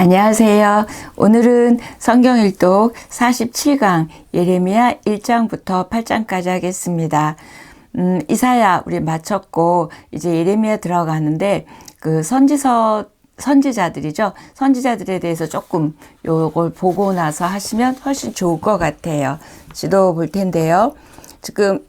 안녕하세요. 오늘은 성경일독 47강 예레미야 1장부터 8장까지 하겠습니다. 이사야 우리 마쳤고 이제 예레미야 들어가는데 그 선지자들이죠. 선지자들에 대해서 조금 요걸 보고 나서 하시면 훨씬 좋을 것 같아요. 지도 볼 텐데요. 지금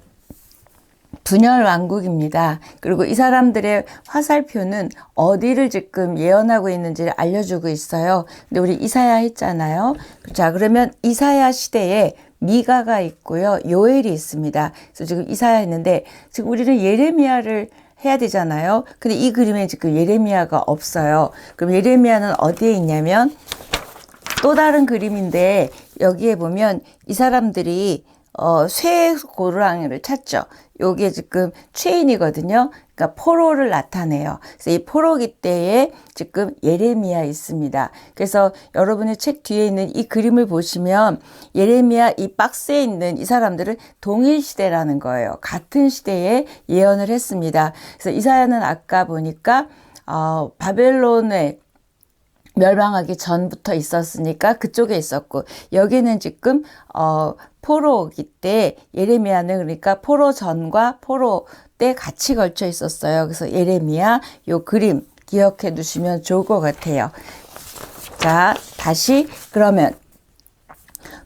분열 왕국입니다. 그리고 이 사람들의 화살표는 어디를 지금 예언하고 있는지를 알려주고 있어요. 근데 우리 이사야 했잖아요. 자, 그러면 이사야 시대에 미가가 있고요. 요엘이 있습니다. 그래서 지금 이사야 했는데 지금 우리는 예레미야를 해야 되잖아요. 근데 이 그림에 지금 예레미야가 없어요. 그럼 예레미야는 어디에 있냐면 또 다른 그림인데 여기에 보면 이 사람들이 쇠 고랑이를 찾죠. 요게 지금 최인이거든요. 그러니까 포로를 나타내요. 그래서 이 포로기 때에 지금 예레미야 있습니다. 그래서 여러분의 책 뒤에 있는 이 그림을 보시면 예레미야 이 박스에 있는 이 사람들은 동일 시대라는 거예요. 같은 시대에 예언을 했습니다. 그래서 이사야는 아까 보니까 바벨론의 멸망하기 전부터 있었으니까 그쪽에 있었고, 여기는 지금 포로기 때 예레미야는 그러니까 포로 전과 포로 때 같이 걸쳐 있었어요. 그래서 예레미야 요 그림 기억해 두시면 좋을 것 같아요. 자, 다시 그러면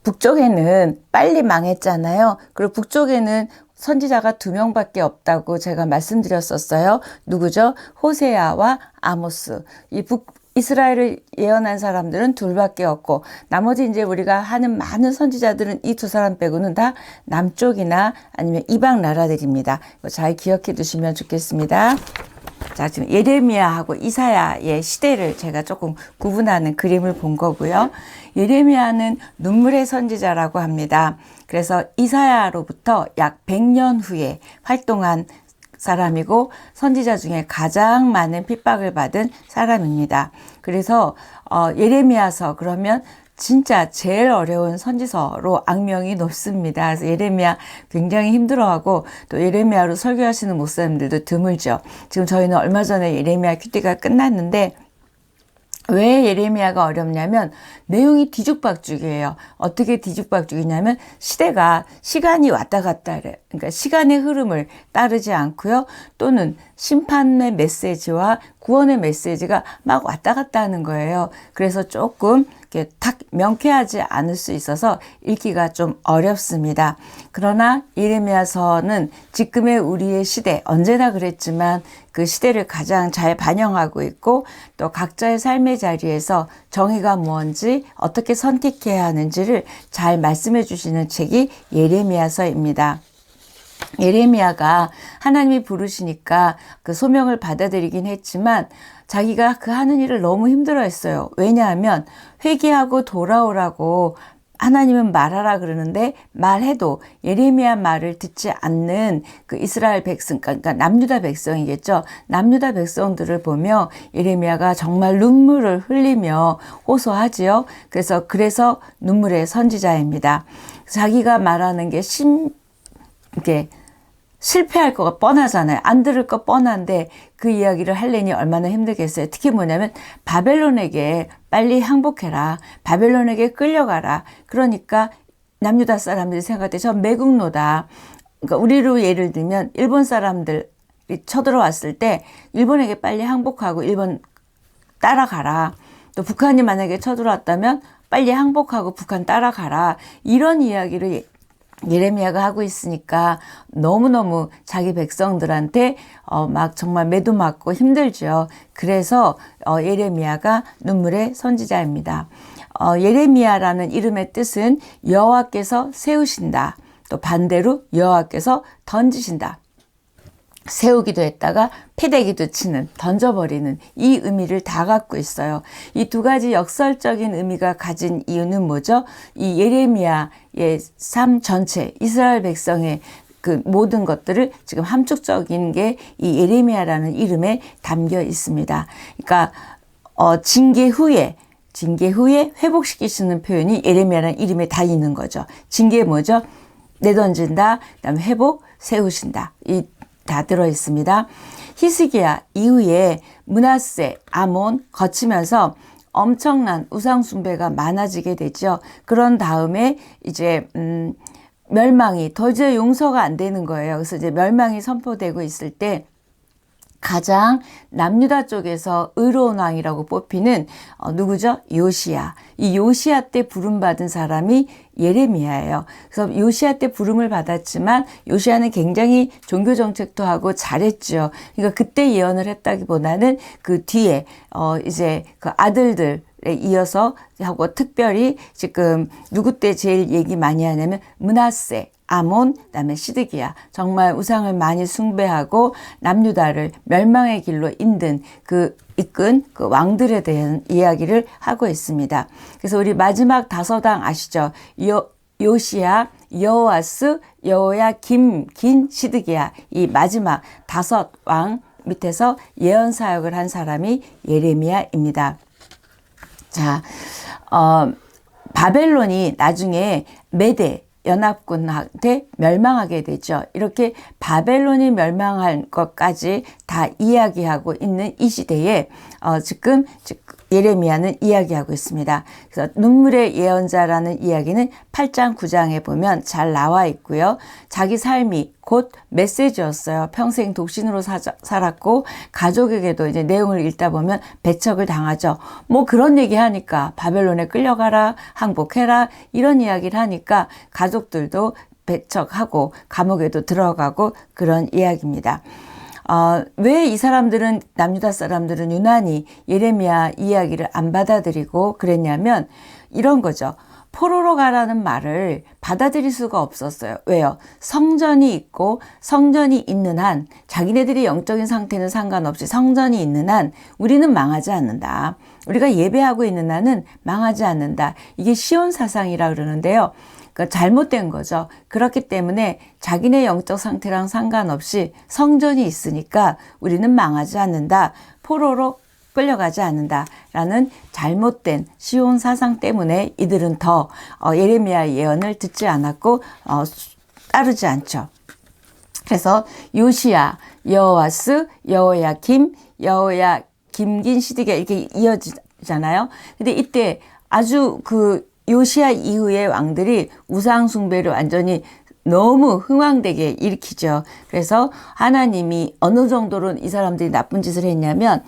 북쪽에는 빨리 망했잖아요. 그리고 북쪽에는 선지자가 2명밖에 없다고 제가 말씀드렸었어요. 누구죠? 호세아와 아모스. 이스라엘을 예언한 사람들은 2밖에 없고, 나머지 이제 우리가 하는 많은 선지자들은 이 2사람 빼고는 다 남쪽이나 아니면 이방 나라들입니다. 이거 잘 기억해 두시면 좋겠습니다. 자, 지금 예레미야하고 이사야의 시대를 제가 조금 구분하는 그림을 본 거고요. 예레미야는 눈물의 선지자라고 합니다. 그래서 이사야로부터 약 100년 후에 활동한 사람이고 선지자 중에 가장 많은 핍박을 받은 사람입니다. 그래서 예레미야서 그러면 진짜 제일 어려운 선지서로 악명이 높습니다. 그래서 예레미야 굉장히 힘들어하고 또 예레미야로 설교하시는 목사님들도 드물죠. 지금 저희는 얼마 전에 예레미야 큐티가 끝났는데 왜 예레미야가 어렵냐면 내용이 뒤죽박죽이에요. 어떻게 뒤죽박죽이냐면 시간이 왔다 갔다 해요. 그러니까 시간의 흐름을 따르지 않고요. 또는 심판의 메시지와 구원의 메시지가 막 왔다 갔다 하는 거예요. 그래서 조금 이렇게 딱 명쾌하지 않을 수 있어서 읽기가 좀 어렵습니다. 그러나 예레미야서는 지금의 우리의 시대, 언제나 그랬지만 그 시대를 가장 잘 반영하고 있고 또 각자의 삶의 자리에서 정의가 뭔지 어떻게 선택해야 하는지를 잘 말씀해 주시는 책이 예레미야서입니다. 예레미야가 하나님이 부르시니까 그 소명을 받아들이긴 했지만 자기가 그 하는 일을 너무 힘들어했어요. 왜냐하면 회개하고 돌아오라고 하나님은 말하라 그러는데 말해도 예레미야 말을 듣지 않는 그 이스라엘 백성, 그러니까 남유다 백성이겠죠. 남유다 백성들을 보며 예레미야가 정말 눈물을 흘리며 호소하지요. 그래서 눈물의 선지자입니다. 자기가 말하는 게 이게 실패할 거가 뻔하잖아요. 안 들을 거 뻔한데 그 이야기를 하려니 얼마나 힘들겠어요. 특히 뭐냐면 바벨론에게 빨리 항복해라. 바벨론에게 끌려가라. 그러니까 남유다 사람들이 생각할 때 저 매국노다. 그러니까 우리로 예를 들면 일본 사람들이 쳐들어왔을 때 일본에게 빨리 항복하고 일본 따라가라. 또 북한이 만약에 쳐들어왔다면 빨리 항복하고 북한 따라가라. 이런 이야기를 예레미야가 하고 있으니까 너무너무 자기 백성들한테 막 정말 매도 맞고 힘들죠. 그래서 예레미야가 눈물의 선지자입니다. 예레미야라는 이름의 뜻은 여호와께서 세우신다. 또 반대로 여호와께서 던지신다. 세우기도 했다가 패대기도 치는, 던져버리는 이 의미를 다 갖고 있어요. 이 2가지 역설적인 의미가 가진 이유는 뭐죠? 이 예레미야의 삶 전체, 이스라엘 백성의 그 모든 것들을 지금 함축적인 게 이 예레미야라는 이름에 담겨 있습니다. 그러니까 징계 후에 회복시키시는 표현이 예레미야라는 이름에 다 있는 거죠. 징계 뭐죠? 내던진다, 그다음에 회복, 세우신다. 다 들어 있습니다. 히스기야 이후에 므낫세, 아몬 거치면서 엄청난 우상숭배가 많아지게 되죠. 그런 다음에 이제 멸망이 더 이제 용서가 안 되는 거예요. 그래서 이제 멸망이 선포되고 있을 때 가장 남유다 쪽에서 의로운 왕이라고 뽑히는 누구죠? 요시야. 이 요시야 때 부름받은 사람이 예레미야예요. 그래서 요시야 때 부름을 받았지만 요시야는 굉장히 종교 정책도 하고 잘했죠. 그러니까 그때 예언을 했다기보다는 그 뒤에 이제 그 아들들에 이어서 하고 특별히 지금 누구 때 제일 얘기 많이 하냐면 므낫세, 아몬, 그다음에 시드기야. 정말 우상을 많이 숭배하고 남유다를 멸망의 길로 이끈 그 왕들에 대한 이야기를 하고 있습니다. 그래서 우리 마지막 다섯왕 아시죠? 요시야, 여호아스, 여호야김, 긴, 시드기야. 이 마지막 다섯 왕 밑에서 예언 사역을 한 사람이 예레미야입니다. 자, 바벨론이 나중에 메대 연합군한테 멸망하게 되죠. 이렇게 바벨론이 멸망할 것까지 다 이야기하고 있는 이 시대에 지금 예레미야는 이야기하고 있습니다. 그래서 눈물의 예언자라는 이야기는 8장 9장에 보면 잘 나와 있고요. 자기 삶이 곧 메시지였어요. 평생 독신으로 살았고 가족에게도 이제 내용을 읽다 보면 배척을 당하죠. 뭐 그런 얘기 하니까 바벨론에 끌려가라, 항복해라 이런 이야기를 하니까 가족들도 배척하고 감옥에도 들어가고 그런 이야기입니다. 왜 이 사람들은 남유다 사람들은 유난히 예레미야 이야기를 안 받아들이고 그랬냐면 이런 거죠. 포로로 가라는 말을 받아들일 수가 없었어요. 왜요? 성전이 있고 성전이 있는 한 자기네들이 영적인 상태는 상관없이 성전이 있는 한 우리는 망하지 않는다. 우리가 예배하고 있는 한은 망하지 않는다. 이게 시온 사상이라 그러는데요. 그러니까 잘못된 거죠. 그렇기 때문에 자기네 영적 상태랑 상관없이 성전이 있으니까 우리는 망하지 않는다. 포로로 끌려가지 않는다라는 잘못된 시온 사상 때문에 이들은 더 예레미야 예언을 듣지 않았고 따르지 않죠. 그래서 요시야, 여호아스, 여호야김, 여호야김긴 시드기야 이렇게 이어지잖아요. 근데 이때 아주 그 요시야 이후의 왕들이 우상 숭배를 완전히 너무 흥왕되게 일으키죠. 그래서 하나님이 어느 정도로 이 사람들이 나쁜 짓을 했냐면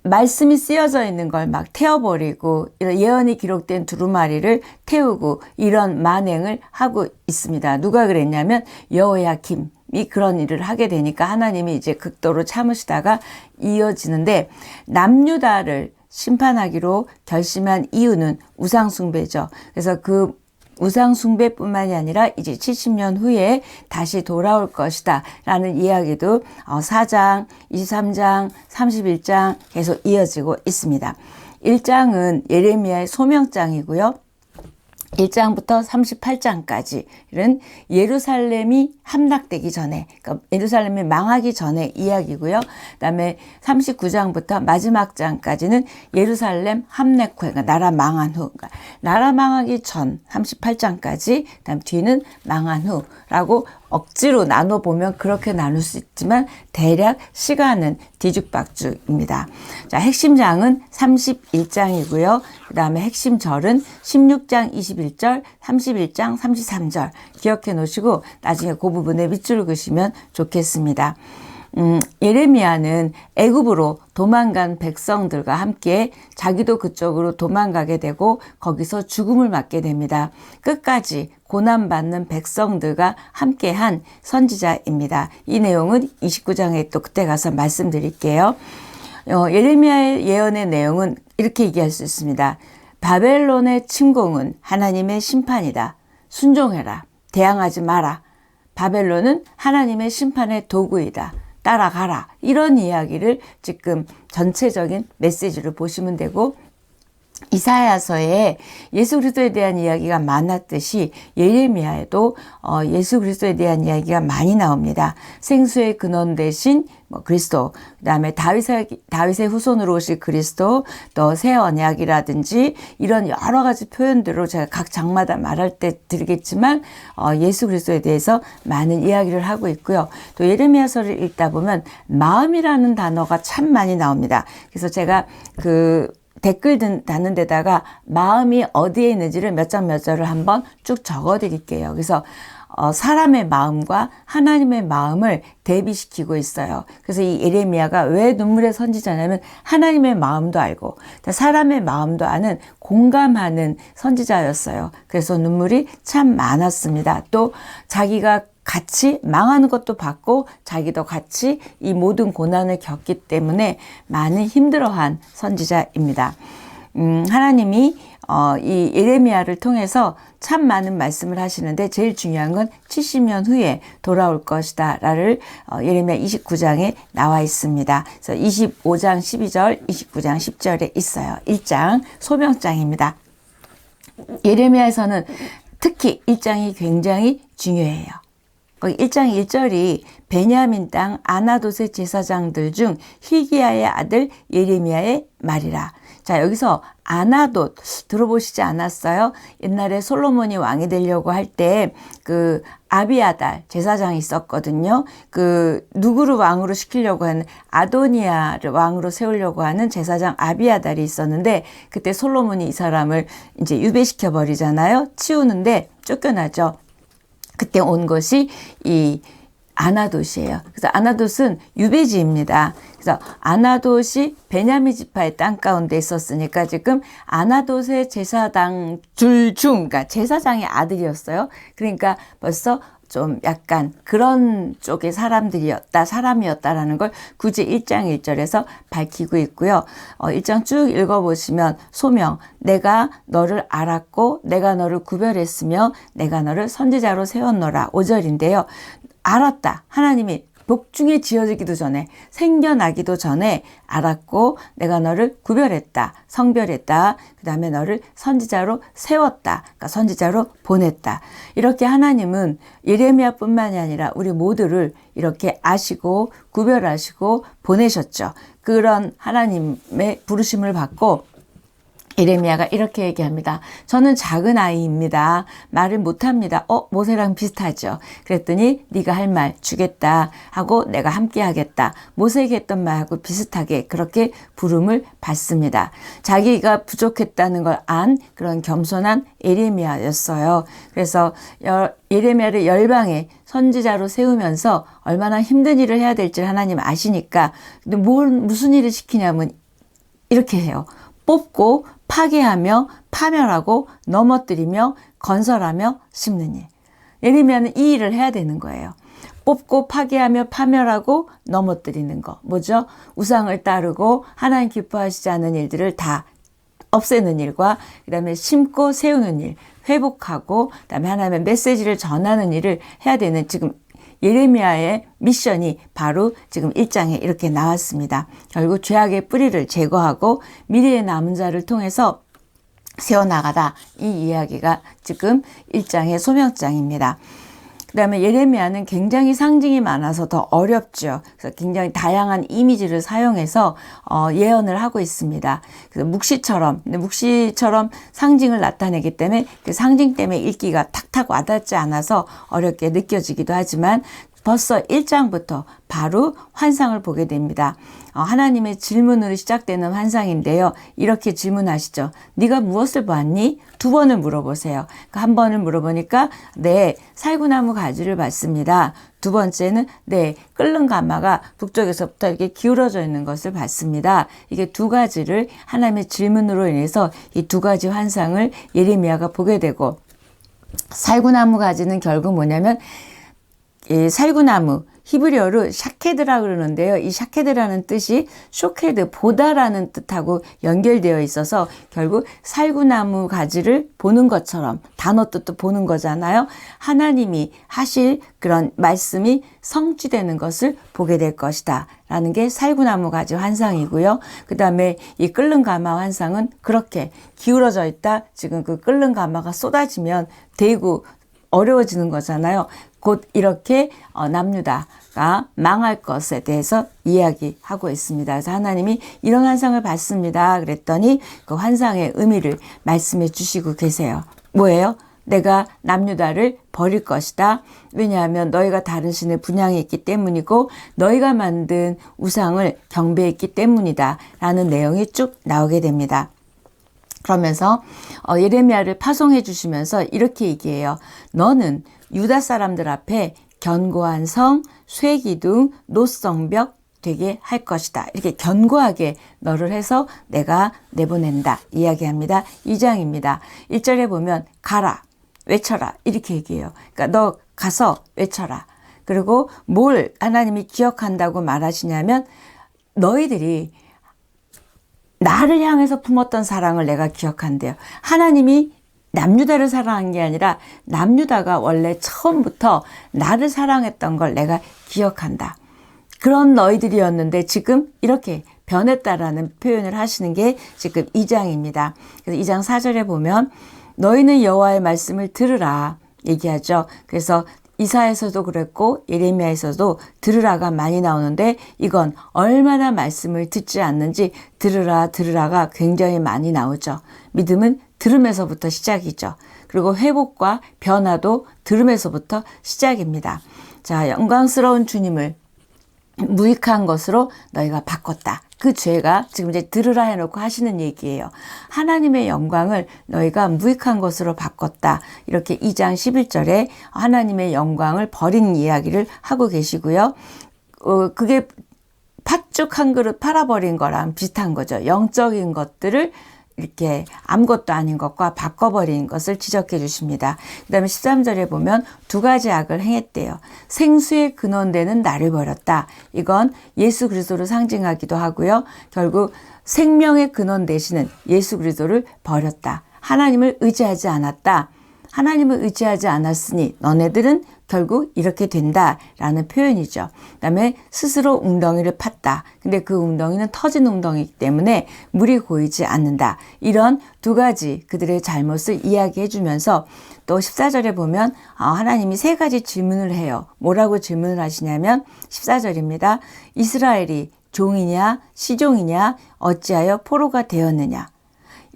말씀이 쓰여져 있는 걸 막 태워버리고 이런 예언이 기록된 두루마리를 태우고 이런 만행을 하고 있습니다. 누가 그랬냐면 여호야김이 그런 일을 하게 되니까 하나님이 이제 극도로 참으시다가 이어지는데 남유다를 심판하기로 결심한 이유는 우상숭배죠. 그래서 그 우상숭배뿐만이 아니라 이제 70년 후에 다시 돌아올 것이다 라는 이야기도 4장, 23장, 31장 계속 이어지고 있습니다. 1장은 예레미야의 소명장이고요. 1장부터 38장까지는 예루살렘이 함락되기 전에, 그러니까 예루살렘이 망하기 전에 이야기고요. 그다음에 39장부터 마지막 장까지는 예루살렘 함락 후, 그러니까 나라 망한 후, 그러니까 나라 망하기 전 38장까지, 그다음 뒤는 망한 후라고 억지로 나눠보면 그렇게 나눌 수 있지만 대략 시간은 뒤죽박죽입니다. 자, 핵심장은 31장이고요. 그 다음에 핵심 절은 16장 21절, 31장 33절 기억해 놓으시고 나중에 그 부분에 밑줄 그시면 좋겠습니다. 예레미야는 애굽으로 도망간 백성들과 함께 자기도 그쪽으로 도망가게 되고 거기서 죽음을 맞게 됩니다. 끝까지 고난받는 백성들과 함께한 선지자입니다. 이 내용은 29장에 또 그때 가서 말씀드릴게요. 예레미야의 예언의 내용은 이렇게 얘기할 수 있습니다. 바벨론의 침공은 하나님의 심판이다. 순종해라. 대항하지 마라. 바벨론은 하나님의 심판의 도구이다. 따라가라. 이런 이야기를 지금 전체적인 메시지로 보시면 되고 이사야서에 예수 그리스도에 대한 이야기가 많았듯이 예레미야에도 예수 그리스도에 대한 이야기가 많이 나옵니다. 생수의 근원 대신 그리스도, 그다음에 다윗의 후손으로 오실 그리스도, 또 새 언약이라든지 이런 여러 가지 표현들로 제가 각 장마다 말할 때 드리겠지만 예수 그리스도에 대해서 많은 이야기를 하고 있고요. 또 예레미야서를 읽다 보면 마음이라는 단어가 참 많이 나옵니다. 그래서 제가 댓글 다는 데다가 마음이 어디에 있는지를 몇 장 몇 절을 한번 쭉 적어 드릴게요. 그래서 사람의 마음과 하나님의 마음을 대비시키고 있어요. 그래서 이 예레미야가 왜 눈물의 선지자냐면 하나님의 마음도 알고 사람의 마음도 아는 공감하는 선지자였어요. 그래서 눈물이 참 많았습니다. 또 자기가 같이 망하는 것도 봤고 자기도 같이 이 모든 고난을 겪기 때문에 많은 힘들어한 선지자입니다. 하나님이 이 예레미야를 통해서 참 많은 말씀을 하시는데 제일 중요한 건 70년 후에 돌아올 것이다 라를 예레미야 29장에 나와 있습니다. 그래서 25장 12절, 29장 10절에 있어요. 1장 소명장입니다. 예레미야에서는 특히 1장이 굉장히 중요해요. 거기 1장 1절이 베냐민 땅 아나돗의 제사장들 중 hil기야의 아들 예레미야의 말이라. 자, 여기서 아나돗 들어보시지 않았어요? 옛날에 솔로몬이 왕이 되려고 할 때 그 아비아달 제사장이 있었거든요. 그 누구를 왕으로 시키려고 하는 아도니아를 왕으로 세우려고 하는 제사장 아비아달이 있었는데 그때 솔로몬이 이 사람을 이제 유배시켜 버리잖아요. 치우는데 쫓겨나죠. 그때 온 것이 이 아나돗이에요. 그래서 아나돗은 유배지입니다. 그래서 아나돗이 베냐민 지파의 땅 가운데 있었으니까 지금 아나돗의 제사장 그러니까 제사장의 아들이었어요. 그러니까 벌써 좀 약간 그런 쪽의 사람이었다라는 걸 굳이 1장 1절에서 밝히고 있고요. 1장 쭉 읽어보시면 소명, 내가 너를 알았고 내가 너를 구별했으며 내가 너를 선지자로 세웠노라 5절인데요. 알았다. 하나님이 복중에 지어지기도 전에 생겨나기도 전에 알았고 내가 너를 구별했다. 성별했다. 그 다음에 너를 선지자로 세웠다. 그러니까 선지자로 보냈다. 이렇게 하나님은 예레미야뿐만이 아니라 우리 모두를 이렇게 아시고 구별하시고 보내셨죠. 그런 하나님의 부르심을 받고 예레미야가 이렇게 얘기합니다. 저는 작은 아이입니다. 말을 못합니다. 모세랑 비슷하죠. 그랬더니 네가 할 말 주겠다 하고 내가 함께 하겠다. 모세에게 했던 말하고 비슷하게 그렇게 부름을 받습니다. 자기가 부족했다는 걸 안 그런 겸손한 예레미야였어요. 그래서 예레미야를 열방의 선지자로 세우면서 얼마나 힘든 일을 해야 될지 하나님 아시니까 근데 무슨 일을 시키냐면 이렇게 해요. 뽑고 파괴하며 파멸하고 넘어뜨리며 건설하며 심는 일. 예레미야는 이 일을 해야 되는 거예요. 뽑고 파괴하며 파멸하고 넘어뜨리는 거. 뭐죠? 우상을 따르고 하나님 기뻐하시지 않는 일들을 다 없애는 일과 그다음에 심고 세우는 일, 회복하고 그다음에 하나님의 메시지를 전하는 일을 해야 되는 지금 예레미야의 미션이 바로 지금 1장에 이렇게 나왔습니다. 결국 죄악의 뿌리를 제거하고 미래의 남은 자를 통해서 세워나가다 이 이야기가 지금 1장의 소명장입니다. 그 다음에 예레미야는 굉장히 상징이 많아서 더 어렵죠. 그래서 굉장히 다양한 이미지를 사용해서 예언을 하고 있습니다. 그래서 근데 묵시처럼 상징을 나타내기 때문에 그 상징 때문에 읽기가 탁탁 와닿지 않아서 어렵게 느껴지기도 하지만 벌써 1장부터 바로 환상을 보게 됩니다. 하나님의 질문으로 시작되는 환상인데요. 이렇게 질문하시죠. 네가 무엇을 보았니? 2번을 물어보세요. 한 번을 물어보니까 네, 살구나무 가지를 봤습니다. 2번째는 네, 끓는 가마가 북쪽에서부터 이렇게 기울어져 있는 것을 봤습니다. 이게 2가지를 하나님의 질문으로 인해서 이 2가지 환상을 예레미야가 보게 되고 살구나무 가지는 결국 뭐냐면 이 살구나무 히브리어로 샤케드라 그러는데요. 이 샤케드라는 뜻이 쇼케드, 보다라는 뜻하고 연결되어 있어서 결국 살구나무 가지를 보는 것처럼 단어 뜻도 보는 거잖아요. 하나님이 하실 그런 말씀이 성취되는 것을 보게 될 것이다 라는 게 살구나무 가지 환상이고요. 그 다음에 이 끓는 가마 환상은 그렇게 기울어져 있다. 지금 그 끓는 가마가 쏟아지면 데이고 어려워지는 거잖아요. 곧 이렇게 남유다가 망할 것에 대해서 이야기하고 있습니다. 그래서 하나님이 이런 환상을 봤습니다. 그랬더니 그 환상의 의미를 말씀해 주시고 계세요. 뭐예요? 내가 남유다를 버릴 것이다. 왜냐하면 너희가 다른 신을 분향했기 때문이고 너희가 만든 우상을 경배했기 때문이다. 라는 내용이 쭉 나오게 됩니다. 그러면서 예레미야를 파송해 주시면서 이렇게 얘기해요. 너는 유다 사람들 앞에 견고한 성, 쇠기둥, 노성벽 되게 할 것이다. 이렇게 견고하게 너를 해서 내가 내보낸다. 이야기합니다. 2장입니다. 1절에 보면 가라, 외쳐라 이렇게 얘기해요. 그러니까 너 가서 외쳐라. 그리고 뭘 하나님이 기억한다고 말하시냐면 너희들이 나를 향해서 품었던 사랑을 내가 기억한대요. 하나님이 남유다를 사랑한 게 아니라 남유다가 원래 처음부터 나를 사랑했던 걸 내가 기억한다. 그런 너희들이었는데 지금 이렇게 변했다라는 표현을 하시는 게 지금 2장입니다. 그래서 2장 4절에 보면 너희는 여호와의 말씀을 들으라 얘기하죠. 그래서 이사에서도 그랬고 예레미야에서도 들으라가 많이 나오는데 이건 얼마나 말씀을 듣지 않는지 들으라가 굉장히 많이 나오죠. 믿음은 들음에서부터 시작이죠. 그리고 회복과 변화도 들음에서부터 시작입니다. 자, 영광스러운 주님을 무익한 것으로 너희가 바꿨다. 그 죄가 지금 이제 들으라 해놓고 하시는 얘기예요. 하나님의 영광을 너희가 무익한 것으로 바꿨다. 이렇게 2장 11절에 하나님의 영광을 버린 이야기를 하고 계시고요. 그게 팥죽 한 그릇 팔아버린 거랑 비슷한 거죠. 영적인 것들을 이렇게 아무것도 아닌 것과 바꿔버린 것을 지적해 주십니다. 그 다음에 13절에 보면 두 가지 악을 행했대요. 생수의 근원되는 나를 버렸다. 이건 예수 그리스도를 상징하기도 하고요. 결국 생명의 근원 되시는 예수 그리스도를 버렸다. 하나님을 의지하지 않았다. 하나님을 의지하지 않았으니 너네들은 결국 이렇게 된다라는 표현이죠. 그다음에 스스로 웅덩이를 팠다. 근데 그 웅덩이는 터진 웅덩이이기 때문에 물이 고이지 않는다. 이런 두 가지 그들의 잘못을 이야기해 주면서 또 14절에 보면 하나님이 세 가지 질문을 해요. 뭐라고 질문을 하시냐면 14절입니다. 이스라엘이 종이냐 시종이냐 어찌하여 포로가 되었느냐.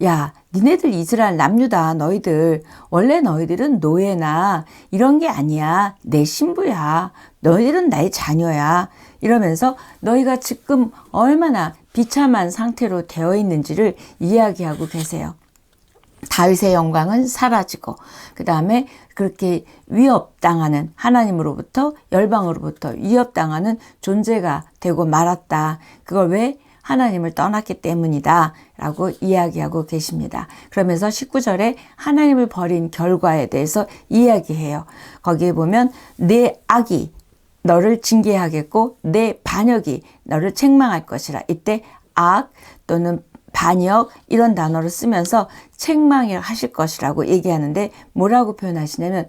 야, 니네들 이스라엘 남유다 너희들 원래 너희들은 노예나 이런 게 아니야. 내 신부야. 너희들은 나의 자녀야. 이러면서 너희가 지금 얼마나 비참한 상태로 되어 있는지를 이야기하고 계세요. 다윗의 영광은 사라지고 그 다음에 그렇게 위협당하는 하나님으로부터 열방으로부터 위협당하는 존재가 되고 말았다. 그걸 왜? 하나님을 떠났기 때문이다 라고 이야기하고 계십니다. 그러면서 19절에 하나님을 버린 결과에 대해서 이야기해요. 거기에 보면 내 악이 너를 징계하겠고 내 반역이 너를 책망할 것이라. 이때 악 또는 반역 이런 단어를 쓰면서 책망을 하실 것이라고 얘기하는데 뭐라고 표현하시냐면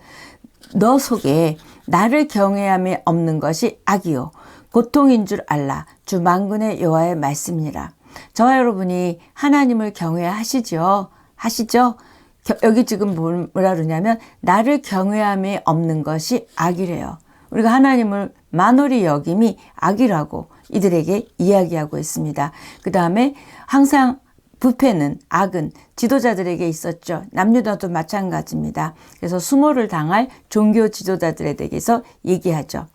너 속에 나를 경외함이 없는 것이 악이요 고통인 줄 알라. 주 만군의 여호와의 말씀이니라. 저와 여러분이 하나님을 경외하시죠? 하시죠? 여기 지금 뭐라 그러냐면 나를 경외함이 없는 것이 악이래요. 우리가 하나님을 만홀히 여김이 악이라고 이들에게 이야기하고 있습니다. 그 다음에 항상 부패는 악은 지도자들에게 있었죠. 남유다도 마찬가지입니다. 그래서 수모를 당할 종교 지도자들에 대해서 얘기하죠.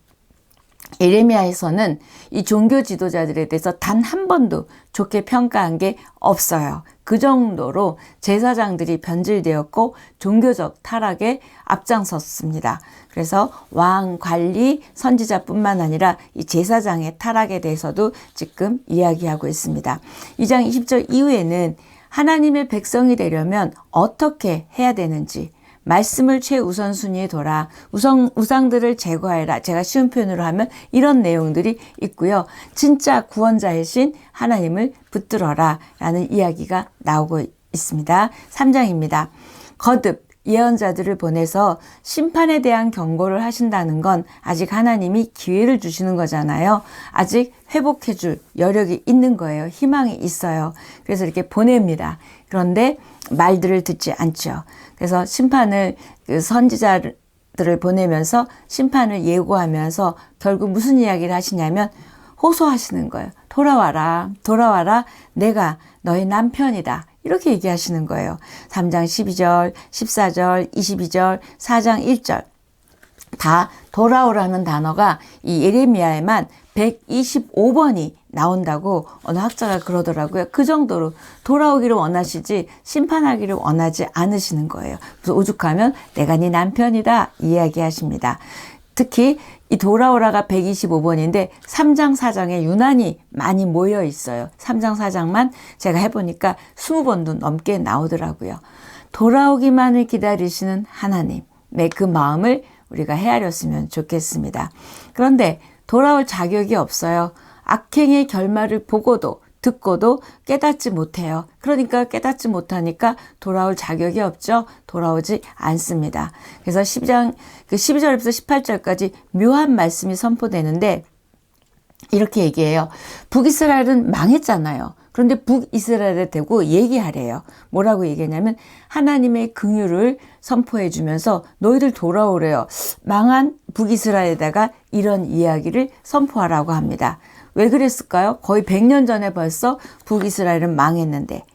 예레미야에서는 이 종교 지도자들에 대해서 단 한 번도 좋게 평가한 게 없어요. 그 정도로 제사장들이 변질되었고 종교적 타락에 앞장섰습니다. 그래서 왕, 관리, 선지자뿐만 아니라 이 제사장의 타락에 대해서도 지금 이야기하고 있습니다. 2장 20절 이후에는 하나님의 백성이 되려면 어떻게 해야 되는지 말씀을 최우선순위에 둬라. 우상들을 제거해라. 제가 쉬운 표현으로 하면 이런 내용들이 있고요. 진짜 구원자이신 하나님을 붙들어라 라는 이야기가 나오고 있습니다. 3장입니다. 거듭 예언자들을 보내서 심판에 대한 경고를 하신다는 건 아직 하나님이 기회를 주시는 거잖아요. 아직 회복해 줄 여력이 있는 거예요. 희망이 있어요. 그래서 이렇게 보냅니다. 그런데 말들을 듣지 않죠. 그래서 심판을 선지자들을 보내면서 심판을 예고하면서 결국 무슨 이야기를 하시냐면 호소하시는 거예요. 돌아와라, 돌아와라. 내가 너의 남편이다. 이렇게 얘기하시는 거예요. 3장 12절, 14절, 22절, 4장 1절. 다 돌아오라는 단어가 이 예레미야에만 125번이 나온다고 어느 학자가 그러더라고요. 그 정도로 돌아오기를 원하시지 심판하기를 원하지 않으시는 거예요. 그래서 오죽하면 내가 네 남편이다 이야기하십니다. 특히 이 돌아오라가 125번인데 3장 4장에 유난히 많이 모여 있어요. 3장 4장만 제가 해보니까 20번도 넘게 나오더라고요. 돌아오기만을 기다리시는 하나님의 그 마음을 우리가 헤아렸으면 좋겠습니다. 그런데 돌아올 자격이 없어요. 악행의 결말을 보고도 듣고도 깨닫지 못해요. 그러니까 깨닫지 못하니까 돌아올 자격이 없죠. 돌아오지 않습니다. 그래서 12장 12절부터 18절까지 묘한 말씀이 선포되는데 이렇게 얘기해요. 북이스라엘은 망했잖아요. 그런데 북이스라엘에 대고 얘기하래요. 뭐라고 얘기하냐면 하나님의 긍휼을 선포해 주면서 너희들 돌아오래요. 망한 북이스라엘에다가 이런 이야기를 선포하라고 합니다. 왜 그랬을까요? 거의 100년 전에 벌써 북이스라엘은 망했는데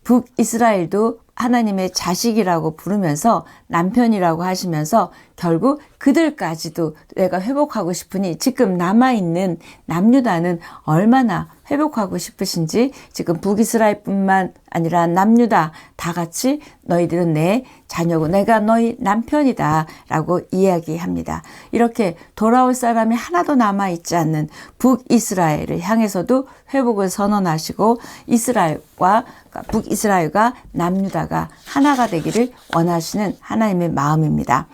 북이스라엘도 하나님의 자식이라고 부르면서 남편이라고 하시면서 결국 그들까지도 내가 회복하고 싶으니 지금 남아있는 남유다는 얼마나 회복하고 싶으신지 지금 북이스라엘뿐만 아니라 남유다 다 같이 너희들은 내 자녀고 내가 너희 남편이다 라고 이야기합니다. 이렇게 돌아올 사람이 하나도 남아있지 않는 북이스라엘을 향해서도 회복을 선언하시고 북이스라엘과 남유다가 하나가 되기를 원하시는 하나님의 마음입니다.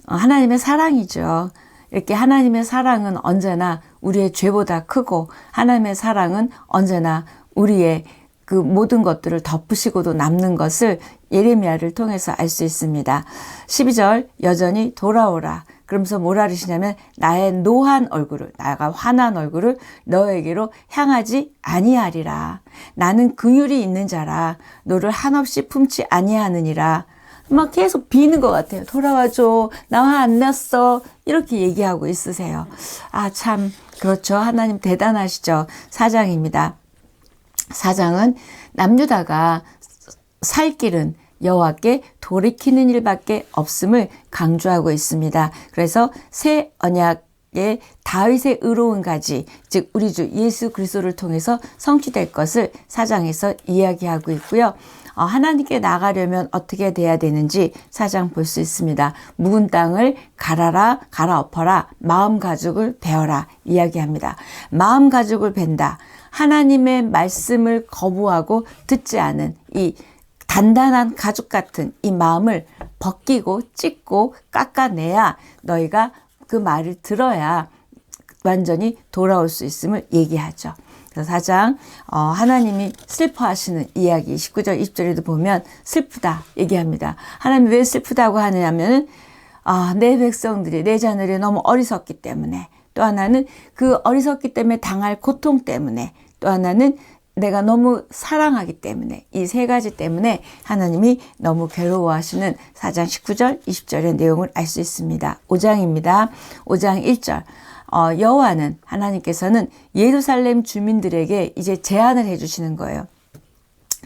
하나님의 사랑이죠. 이렇게 하나님의 사랑은 언제나 우리의 죄보다 크고 하나님의 사랑은 언제나 우리의 그 모든 것들을 덮으시고도 남는 것을 예레미야를 통해서 알 수 있습니다. 12절 여전히 돌아오라. 그러면서 뭐라 그러시냐면 나의 노한 얼굴을 나가 화난 얼굴을 너에게로 향하지 아니하리라. 나는 긍휼이 있는 자라 너를 한없이 품지 아니하느니라. 막 계속 비는 것 같아요. 돌아와줘. 나 화 안 났어. 이렇게 얘기하고 있으세요. 아, 참 그렇죠. 하나님 대단하시죠. 4장입니다. 4장은 남유다가 살 길은 여호와께 돌이키는 일밖에 없음을 강조하고 있습니다. 그래서 새 언약의 다윗의 의로운 가지, 즉 우리 주 예수 그리스도를 통해서 성취될 것을 4장에서 이야기하고 있고요. 하나님께 나가려면 어떻게 돼야 되는지 4장 볼 수 있습니다. 묵은 땅을 갈아엎어라, 마음 가죽을 베어라 이야기합니다. 마음 가죽을 벤다. 하나님의 말씀을 거부하고 듣지 않은 이 단단한 가죽 같은 이 마음을 벗기고 찢고 깎아내야 너희가 그 말을 들어야 완전히 돌아올 수 있음을 얘기하죠. 그래서 4장 하나님이 슬퍼하시는 이야기 19절 20절에도 보면 슬프다 얘기합니다. 하나님이 왜 슬프다고 하느냐면 내 백성들이 내 자녀들이 너무 어리석기 때문에 또 하나는 그 어리석기 때문에 당할 고통 때문에 또 하나는 내가 너무 사랑하기 때문에 이 세 가지 때문에 하나님이 너무 괴로워하시는 4장 19절 20절의 내용을 알 수 있습니다. 5장입니다. 5장 1절 여호와는 하나님께서는 예루살렘 주민들에게 이제 제안을 해주시는 거예요.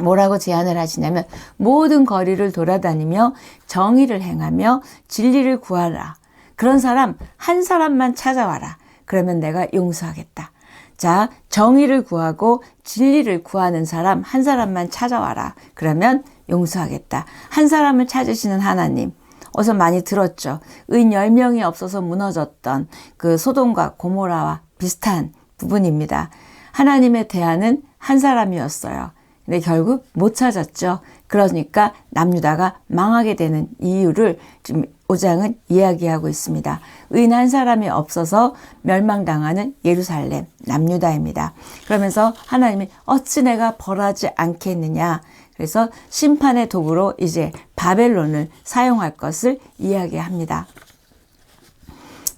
뭐라고 제안을 하시냐면 모든 거리를 돌아다니며 정의를 행하며 진리를 구하라. 그런 사람 한 사람만 찾아와라. 그러면 내가 용서하겠다. 자, 정의를 구하고 진리를 구하는 사람 한 사람만 찾아와라. 그러면 용서하겠다. 한 사람을 찾으시는 하나님. 어서 많이 들었죠. 의 10명이 없어서 무너졌던 그 소돔과 고모라와 비슷한 부분입니다. 하나님의 대안은 한 사람이었어요. 근데 결국 못 찾았죠. 그러니까 남유다가 망하게 되는 이유를 지금 5장은 이야기하고 있습니다. 의인 한 사람이 없어서 멸망당하는 예루살렘, 남유다입니다. 그러면서 하나님이 어찌 내가 벌하지 않겠느냐. 그래서 심판의 도구로 이제 바벨론을 사용할 것을 이야기합니다.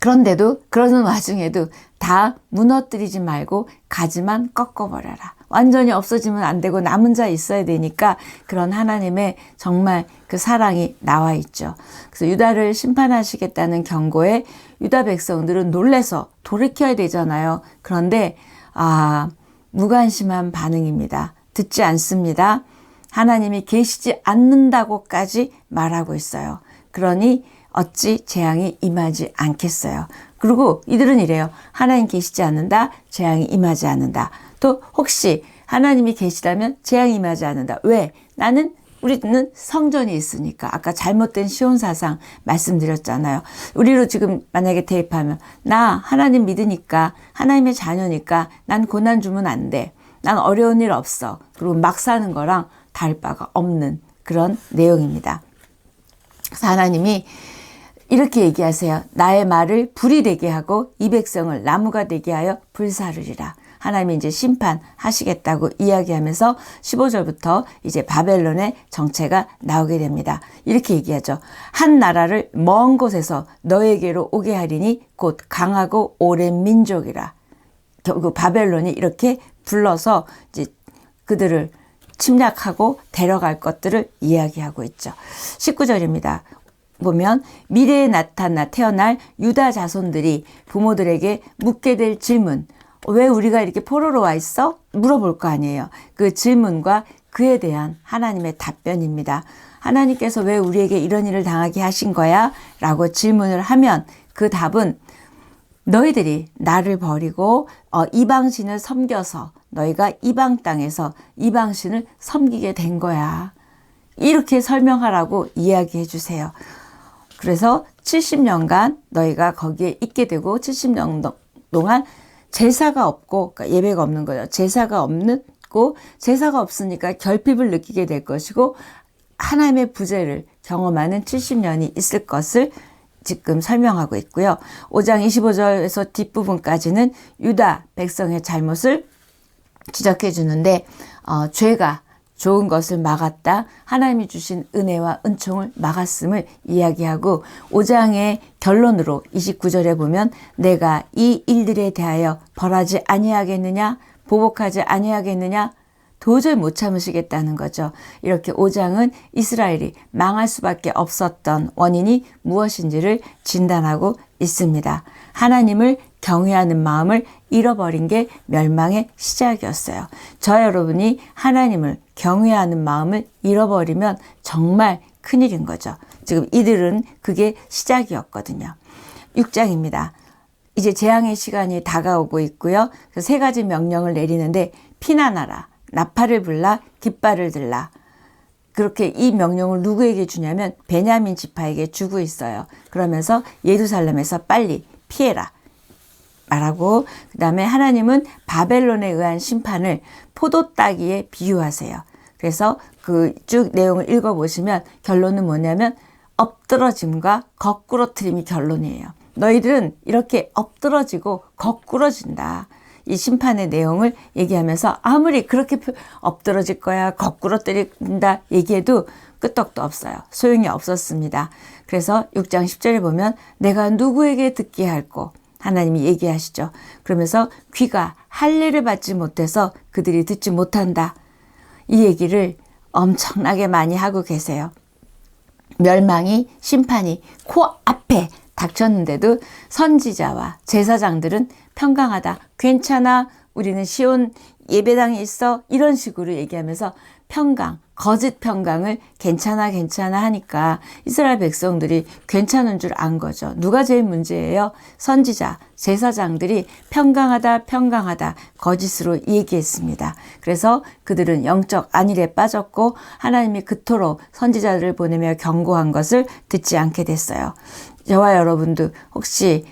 그런데도 그러는 와중에도 다 무너뜨리지 말고 가지만 꺾어버려라. 완전히 없어지면 안 되고 남은 자 있어야 되니까 그런 하나님의 정말 그 사랑이 나와 있죠. 그래서 유다를 심판하시겠다는 경고에 유다 백성들은 놀래서 돌이켜야 되잖아요. 그런데 무관심한 반응입니다. 듣지 않습니다. 하나님이 계시지 않는다고까지 말하고 있어요. 그러니 어찌 재앙이 임하지 않겠어요. 그리고 이들은 이래요. 하나님 계시지 않는다. 재앙이 임하지 않는다. 또 혹시 하나님이 계시다면 재앙이 임하지 않는다. 왜? 우리는 성전이 있으니까. 아까 잘못된 시온사상 말씀드렸잖아요. 우리로 지금 만약에 대입하면 나 하나님 믿으니까 하나님의 자녀니까 난 고난 주면 안 돼. 난 어려운 일 없어. 그리고 막 사는 거랑 다를 바가 없는 그런 내용입니다. 그래서 하나님이 이렇게 얘기하세요. 나의 말을 불이 되게 하고 이 백성을 나무가 되게 하여 불사르리라. 하나님이 이제 심판하시겠다고 이야기하면서 15절부터 이제 바벨론의 정체가 나오게 됩니다. 이렇게 얘기하죠. 한 나라를 먼 곳에서 너에게로 오게 하리니 곧 강하고 오랜 민족이라. 결국 바벨론이 이렇게 불러서 이제 그들을 침략하고 데려갈 것들을 이야기하고 있죠. 19절입니다. 보면 미래에 태어날 유다 자손들이 부모들에게 묻게 될 질문, 왜 우리가 이렇게 포로로 와 있어? 물어볼 거 아니에요. 그 질문과 그에 대한 하나님의 답변입니다. 하나님께서 왜 우리에게 이런 일을 당하게 하신 거야? 라고 질문을 하면 그 답은 너희들이 나를 버리고 이방신을 섬겨서 너희가 이방 땅에서 이방신을 섬기게 된 거야. 이렇게 설명하라고 이야기해 주세요. 그래서 70년간 너희가 거기에 있게 되고 70년 동안 제사가 없고 그러니까 예배가 없는 거죠. 제사가 없으니까 결핍을 느끼게 될 것이고 하나님의 부재를 경험하는 70년이 있을 것을 지금 설명하고 있고요. 5장 25절에서 뒷부분까지는 유다 백성의 잘못을 지적해 주는데 죄가 좋은 것을 막았다. 하나님이 주신 은혜와 은총을 막았음을 이야기하고 5장의 결론으로 29절에 보면 내가 이 일들에 대하여 벌하지 아니하겠느냐? 보복하지 아니하겠느냐? 도저히 못 참으시겠다는 거죠. 이렇게 5장은 이스라엘이 망할 수밖에 없었던 원인이 무엇인지를 진단하고 있습니다. 하나님을 경외하는 마음을 잃어버린 게 멸망의 시작이었어요. 저 여러분이 하나님을 경외하는 마음을 잃어버리면 정말 큰일인 거죠. 지금 이들은 그게 시작이었거든요. 6장입니다. 이제 재앙의 시간이 다가오고 있고요. 그래서 3가지 명령을 내리는데 피난하라, 나팔을 불라, 깃발을 들라. 그렇게 이 명령을 누구에게 주냐면 베냐민 지파에게 주고 있어요. 그러면서 예루살렘에서 빨리 피해라 말하고, 그 다음에 하나님은 바벨론에 의한 심판을 포도 따기에 비유하세요. 그래서 그 쭉 내용을 읽어보시면 결론은 뭐냐면 엎드러짐과 거꾸러뜨림이 결론이에요. 너희들은 이렇게 엎드러지고 거꾸러진다. 이 심판의 내용을 얘기하면서 아무리 그렇게 엎드러질 거야, 거꾸러뜨린다 얘기해도 끄떡도 없어요. 소용이 없었습니다. 그래서 6장 10절에 보면 내가 누구에게 듣게 할꼬 하나님이 얘기하시죠. 그러면서 귀가 할례를 받지 못해서 그들이 듣지 못한다. 이 얘기를 엄청나게 많이 하고 계세요. 멸망이, 심판이 코앞에 닥쳤는데도 선지자와 제사장들은 평강하다, 괜찮아, 우리는 시온 예배당에 있어, 이런 식으로 얘기하면서 평강, 거짓 평강을 괜찮아 하니까 이스라엘 백성들이 괜찮은 줄 안 거죠. 누가 제일 문제예요? 선지자, 제사장들이 평강하다 거짓으로 얘기했습니다. 그래서 그들은 영적 안일에 빠졌고 하나님이 그토록 선지자들을 보내며 경고한 것을 듣지 않게 됐어요. 저와 여러분도 혹시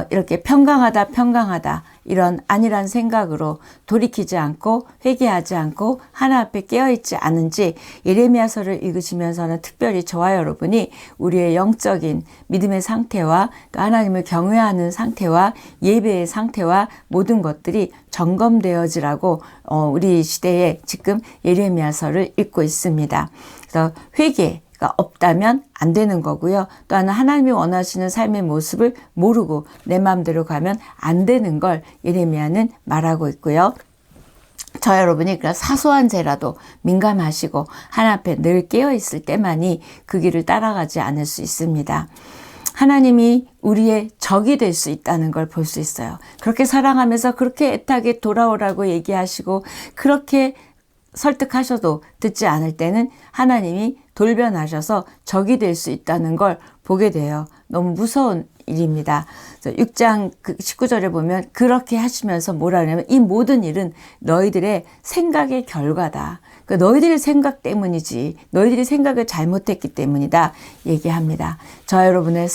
이렇게 평강하다 이런 안일한 생각으로 돌이키지 않고 회개하지 않고 하나 앞에 깨어있지 않은지 예레미야서를 읽으시면서는 특별히 저와 여러분이 우리의 영적인 믿음의 상태와 또 하나님을 경외하는 상태와 예배의 상태와 모든 것들이 점검되어지라고 우리 시대에 지금 예레미야서를 읽고 있습니다. 그래서 회개가 없다면 안 되는 거고요. 또한 하나님이 원하시는 삶의 모습을 모르고 내 마음대로 가면 안 되는 걸 예레미야는 말하고 있고요. 저 여러분이 그런 사소한 죄라도 민감하시고 하나님 앞에 늘 깨어있을 때만이 그 길을 따라가지 않을 수 있습니다. 하나님이 우리의 적이 될 수 있다는 걸 볼 수 있어요. 그렇게 사랑하면서 그렇게 애타게 돌아오라고 얘기하시고 그렇게 설득하셔도 듣지 않을 때는 하나님이 돌변하셔서 적이 될 수 있다는 걸 보게 돼요. 너무 무서운 일입니다. 6장 19절에 보면 그렇게 하시면서 뭐라 하냐면 이 모든 일은 너희들의 생각의 결과다. 그러니까 너희들의 생각 때문이지. 너희들이 생각을 잘못했기 때문이다. 얘기합니다. 저 여러분의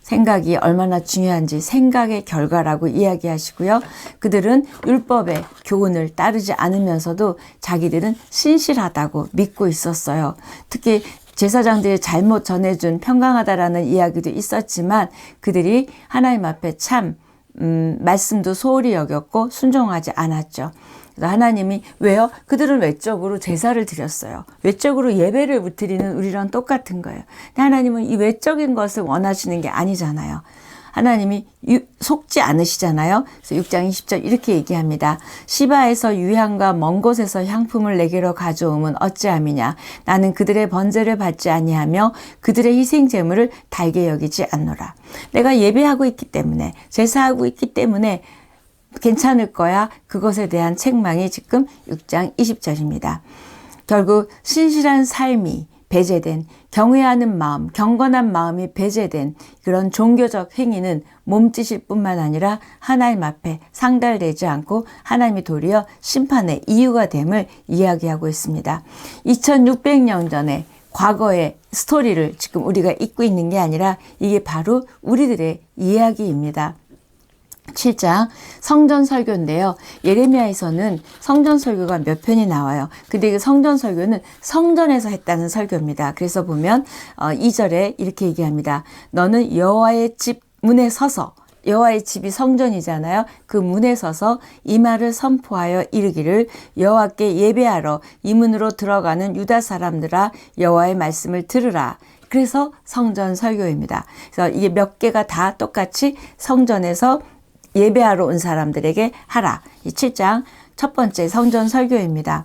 생각이 얼마나 중요한지 생각의 결과라고 이야기하시고요. 그들은 율법의 교훈을 따르지 않으면서도 자기들은 신실하다고 믿고 있었어요. 특히 제사장들이 잘못 전해준 평강하다라는 이야기도 있었지만 그들이 하나님 앞에 참 말씀도 소홀히 여겼고 순종하지 않았죠. 그래서 하나님이 왜요? 그들은 외적으로 제사를 드렸어요. 외적으로 예배를 드리는 우리랑 똑같은 거예요. 근데 하나님은 이 외적인 것을 원하시는 게 아니잖아요. 하나님이 속지 않으시잖아요. 그래서 6장 20절 이렇게 얘기합니다. 시바에서 유향과 먼 곳에서 향품을 내게로 가져오면 어찌함이냐. 나는 그들의 번제를 받지 아니하며 그들의 희생 제물을 달게 여기지 않노라. 내가 예배하고 있기 때문에 제사하고 있기 때문에 괜찮을 거야. 그것에 대한 책망이 지금 6장 20절입니다. 결국 신실한 삶이 배제된 경외하는 마음, 경건한 마음이 배제된 그런 종교적 행위는 몸짓일 뿐만 아니라 하나님 앞에 상달되지 않고 하나님이 도리어 심판의 이유가 됨을 이야기하고 있습니다. 2600년 전에 과거의 스토리를 지금 우리가 잊고 있는 게 아니라 이게 바로 우리들의 이야기입니다. 7장 성전 설교인데요. 예레미야에서는 성전 설교가 몇 편이 나와요. 근데 그 성전 설교는 성전에서 했다는 설교입니다. 그래서 보면 2절에 이렇게 얘기합니다. 너는 여호와의 집 문에 서서 여호와의 집이 성전이잖아요. 그 문에 서서 이 말을 선포하여 이르기를 여호와께 예배하러 이 문으로 들어가는 유다 사람들아 여호와의 말씀을 들으라. 그래서 성전 설교입니다. 그래서 이게 몇 개가 다 똑같이 성전에서 예배하러 온 사람들에게 하라. 이 7장 첫 번째 성전 설교입니다.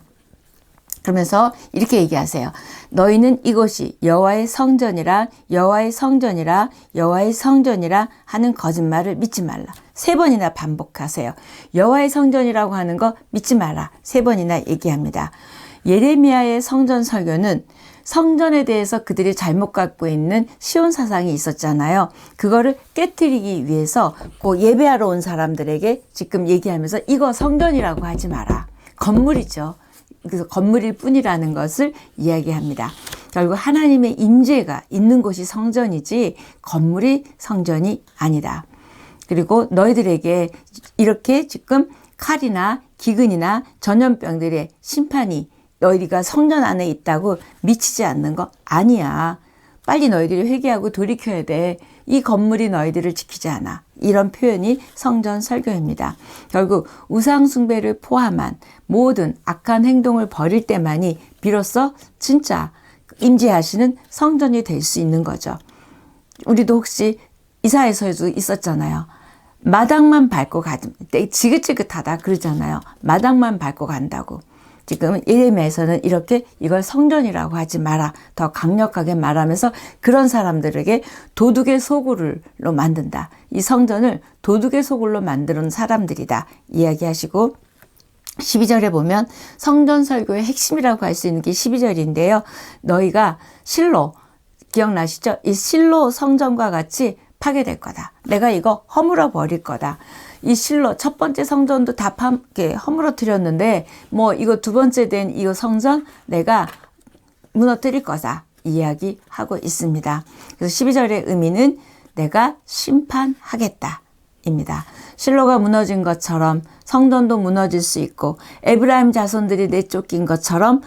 그러면서 이렇게 얘기하세요. 너희는 이곳이 여호와의 성전이라 여호와의 성전이라 여호와의 성전이라 하는 거짓말을 믿지 말라. 3번이나 반복하세요. 여호와의 성전이라고 하는 거 믿지 마라. 3번이나 얘기합니다. 예레미야의 성전 설교는 성전에 대해서 그들이 잘못 갖고 있는 시온 사상이 있었잖아요. 그거를 깨트리기 위해서 그 예배하러 온 사람들에게 지금 얘기하면서 이거 성전이라고 하지 마라. 건물이죠. 그래서 건물일 뿐이라는 것을 이야기합니다. 결국 하나님의 임재가 있는 곳이 성전이지 건물이 성전이 아니다. 그리고 너희들에게 이렇게 지금 칼이나 기근이나 전염병들의 심판이 너희가 성전 안에 있다고 미치지 않는 거 아니야. 빨리 너희들이 회개하고 돌이켜야 돼. 이 건물이 너희들을 지키지 않아. 이런 표현이 성전 설교입니다. 결국 우상 숭배를 포함한 모든 악한 행동을 버릴 때만이 비로소 진짜 임재하시는 성전이 될 수 있는 거죠. 우리도 혹시 이사야서에도 있었잖아요. 마당만 밟고 가면 지긋지긋하다 그러잖아요. 마당만 밟고 간다고. 지금 예레미야에서는 이렇게 이걸 성전이라고 하지 마라. 더 강력하게 말하면서 그런 사람들에게 도둑의 소굴로 만든다. 이 성전을 도둑의 소굴로 만드는 사람들이다. 이야기하시고 12절에 보면 성전 설교의 핵심이라고 할 수 있는 게 12절인데요. 너희가 실로 기억나시죠? 이 실로 성전과 같이 파괴될 거다. 내가 이거 허물어 버릴 거다. 이 실로 첫 번째 성전도 다 허물어뜨렸는데 뭐 이거 두 번째 된 이 성전 내가 무너뜨릴 거다 이야기하고 있습니다. 그래서 12절의 의미는 내가 심판하겠다 입니다. 실로가 무너진 것처럼 성전도 무너질 수 있고 에브라임 자손들이 내쫓긴 것처럼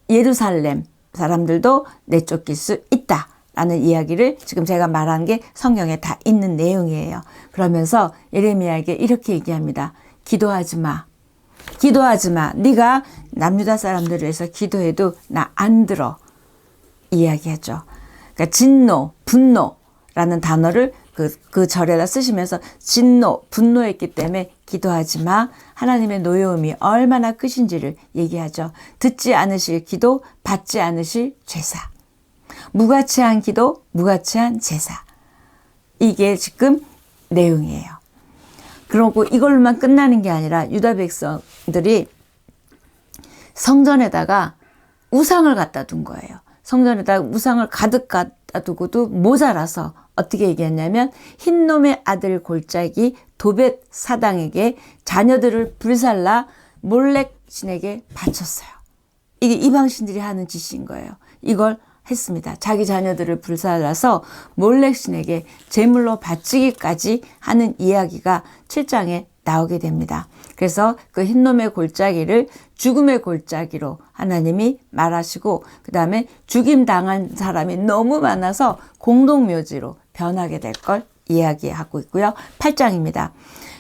예루살렘 사람들도 내쫓길 수 있다. 라는 이야기를 지금 제가 말한 게 성경에 다 있는 내용이에요. 그러면서 예레미야에게 이렇게 얘기합니다. 기도하지 마. 기도하지 마. 네가 남유다 사람들을 위해서 기도해도 나 안 들어. 이야기하죠. 그러니까 진노, 분노라는 단어를 그 절에다 쓰시면서 진노, 분노했기 때문에 기도하지 마. 하나님의 노여움이 얼마나 크신지를 얘기하죠. 듣지 않으실 기도, 받지 않으실 제사. 무가치한 기도, 무가치한 제사. 이게 지금 내용이에요. 그러고 이걸로만 끝나는 게 아니라 유다 백성들이 성전에다가 우상을 갖다 둔 거예요. 성전에다가 우상을 가득 갖다 두고도 모자라서 어떻게 얘기했냐면 흰놈의 아들 골짜기 도벳 사당에게 자녀들을 불살라 몰렉 신에게 바쳤어요. 이게 이방신들이 하는 짓인 거예요. 이걸 했습니다. 자기 자녀들을 불살라서 몰렉 신에게 제물로 바치기까지 하는 이야기가 7장에 나오게 됩니다. 그래서 그 흰놈의 골짜기를 죽음의 골짜기로 하나님이 말하시고 그 다음에 죽임당한 사람이 너무 많아서 공동묘지로 변하게 될 걸 이야기하고 있고요. 8장입니다.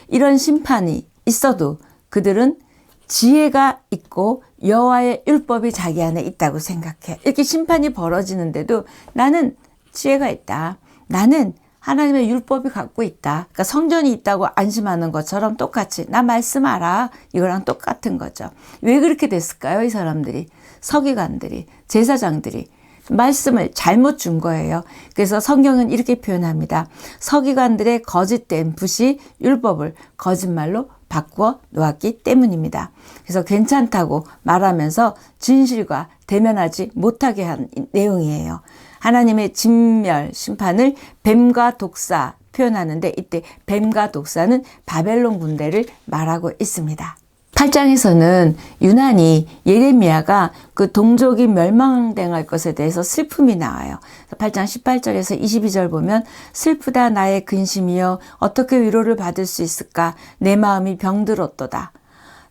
이런 심판이 있어도 그들은 지혜가 있고 여호와의 율법이 자기 안에 있다고 생각해. 이렇게 심판이 벌어지는데도 나는 지혜가 있다. 나는 하나님의 율법이 갖고 있다. 그러니까 성전이 있다고 안심하는 것처럼 똑같이 나 말씀 알아. 이거랑 똑같은 거죠. 왜 그렇게 됐을까요? 이 사람들이. 서기관들이, 제사장들이 말씀을 잘못 준 거예요. 그래서 성경은 이렇게 표현합니다. 서기관들의 거짓된 붓이 율법을 거짓말로 바꾸어 놓았기 때문입니다. 그래서 괜찮다고 말하면서 진실과 대면하지 못하게 한 내용이에요. 하나님의 진멸 심판을 뱀과 독사 표현하는데 이때 뱀과 독사는 바벨론 군대를 말하고 있습니다. 8장에서는 유난히 예레미야가 그 동족이 멸망당할 것에 대해서 슬픔이 나와요. 8장 18절에서 22절 보면 슬프다 나의 근심이여 어떻게 위로를 받을 수 있을까 내 마음이 병들었도다.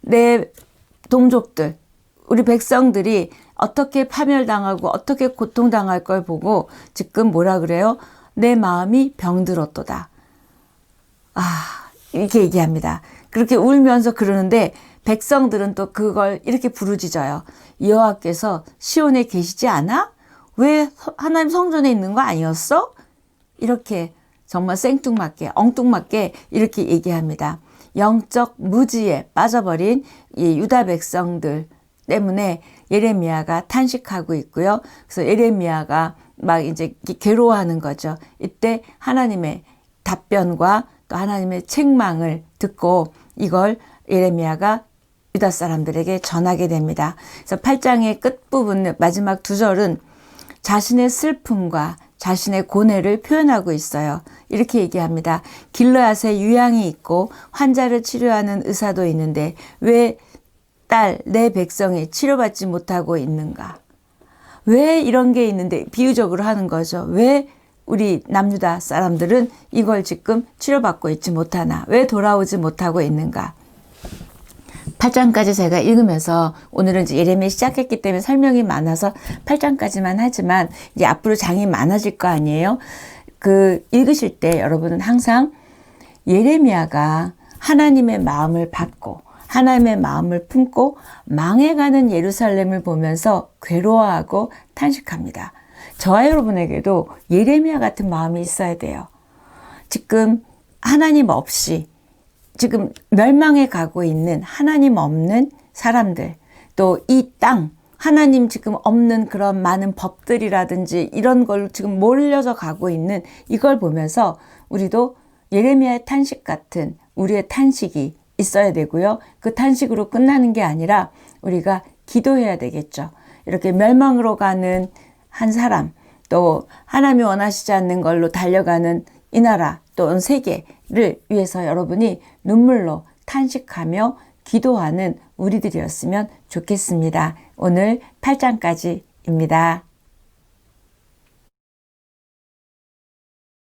내 동족들 우리 백성들이 어떻게 파멸당하고 어떻게 고통당할 걸 보고 지금 뭐라 그래요? 내 마음이 병들었도다. 이렇게 얘기합니다. 그렇게 울면서 그러는데 백성들은 또 그걸 이렇게 부르짖어요. 여호와께서 시온에 계시지 않아? 왜 하나님 성전에 있는 거 아니었어? 이렇게 정말 생뚱맞게 엉뚱맞게 이렇게 얘기합니다. 영적 무지에 빠져버린 이 유다 백성들 때문에 예레미야가 탄식하고 있고요. 그래서 예레미야가 막 이제 괴로워하는 거죠. 이때 하나님의 답변과 또 하나님의 책망을 듣고 이걸 예레미야가 유다 사람들에게 전하게 됩니다. 그래서 8장의 끝부분 마지막 2절은 자신의 슬픔과 자신의 고뇌를 표현하고 있어요. 이렇게 얘기합니다. 길르앗에 유양이 있고 환자를 치료하는 의사도 있는데 왜 딸, 내 백성이 치료받지 못하고 있는가? 왜 이런 게 있는데 비유적으로 하는 거죠. 왜 우리 남유다 사람들은 이걸 지금 치료받고 있지 못하나? 왜 돌아오지 못하고 있는가? 8장까지 제가 읽으면서 오늘은 이제 예레미야 시작했기 때문에 설명이 많아서 8장까지만 하지만 이제 앞으로 장이 많아질 거 아니에요? 읽으실 때 여러분은 항상 예레미야가 하나님의 마음을 받고 하나님의 마음을 품고 망해가는 예루살렘을 보면서 괴로워하고 탄식합니다. 저와 여러분에게도 예레미야 같은 마음이 있어야 돼요. 지금 하나님 없이 지금 멸망해 가고 있는 하나님 없는 사람들, 또 이 땅, 하나님 지금 없는 그런 많은 법들이라든지 이런 걸로 지금 몰려서 가고 있는 이걸 보면서 우리도 예레미야의 탄식 같은 우리의 탄식이 있어야 되고요. 그 탄식으로 끝나는 게 아니라 우리가 기도해야 되겠죠. 이렇게 멸망으로 가는 한 사람, 또 하나님이 원하시지 않는 걸로 달려가는 이 나라, 또 세계를 위해서 여러분이 눈물로 탄식하며 기도하는 우리들이었으면 좋겠습니다. 오늘 8장까지입니다.